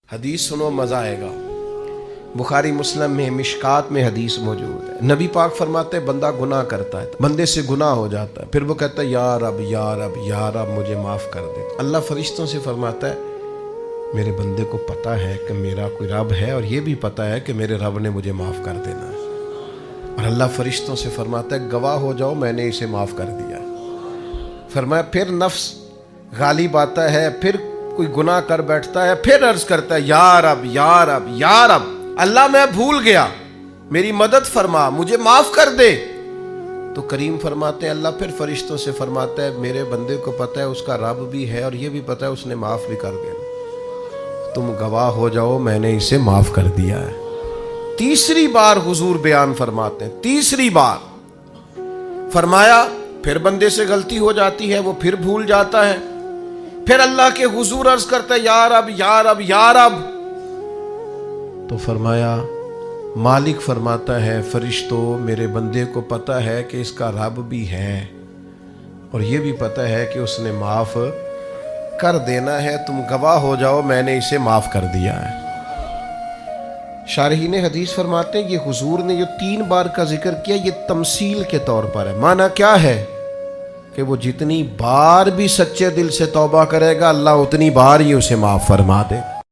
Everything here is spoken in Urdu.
حدیث سنو مزہ آئے گا۔ بخاری مسلم میں مشکات میں حدیث موجود ہے، نبی پاک فرماتے ہیں بندہ گناہ کرتا ہے، بندے سے گناہ ہو جاتا ہے، پھر وہ کہتا ہے یا رب یا رب یا رب مجھے معاف کر دے۔ اللہ فرشتوں سے فرماتا ہے میرے بندے کو پتہ ہے کہ میرا کوئی رب ہے، اور یہ بھی پتہ ہے کہ میرے رب نے مجھے معاف کر دینا ہے، اور اللہ فرشتوں سے فرماتا ہے گواہ ہو جاؤ میں نے اسے معاف کر دیا۔ فرمایا پھر نفس غالب آتا ہے، پھر کوئی گناہ کر بیٹھتا ہے، پھر عرض کرتا ہے یا رب یا رب یا رب، اللہ میں بھول گیا، میری مدد فرما، مجھے معاف کر دے۔ تو کریم فرماتے ہیں اللہ پھر فرشتوں سے فرماتا ہے میرے بندے کو پتہ ہے اس کا رب بھی ہے، اور یہ بھی پتہ ہے اس نے معاف بھی کر دینا، تم گواہ ہو جاؤ میں نے اسے معاف کر دیا ہے۔ تیسری بار حضور بیان فرماتے ہیں، تیسری بار فرمایا پھر بندے سے غلطی ہو جاتی ہے، وہ پھر بھول جاتا ہے، پھر اللہ کے حضور عرض کرتا ہے یا رب یا رب یا رب۔ تو فرمایا مالک فرماتا ہے فرشتوں میرے بندے کو پتہ ہے کہ اس کا رب بھی ہے، اور یہ بھی پتہ ہے کہ اس نے معاف کر دینا ہے، تم گواہ ہو جاؤ میں نے اسے معاف کر دیا ہے۔ شارحین حدیث فرماتے ہیں یہ حضور نے جو 3 بار کا ذکر کیا یہ تمثیل کے طور پر ہے، معنی کیا ہے کہ وہ جتنی بار بھی سچے دل سے توبہ کرے گا اللہ اتنی بار ہی اسے معاف فرما دے۔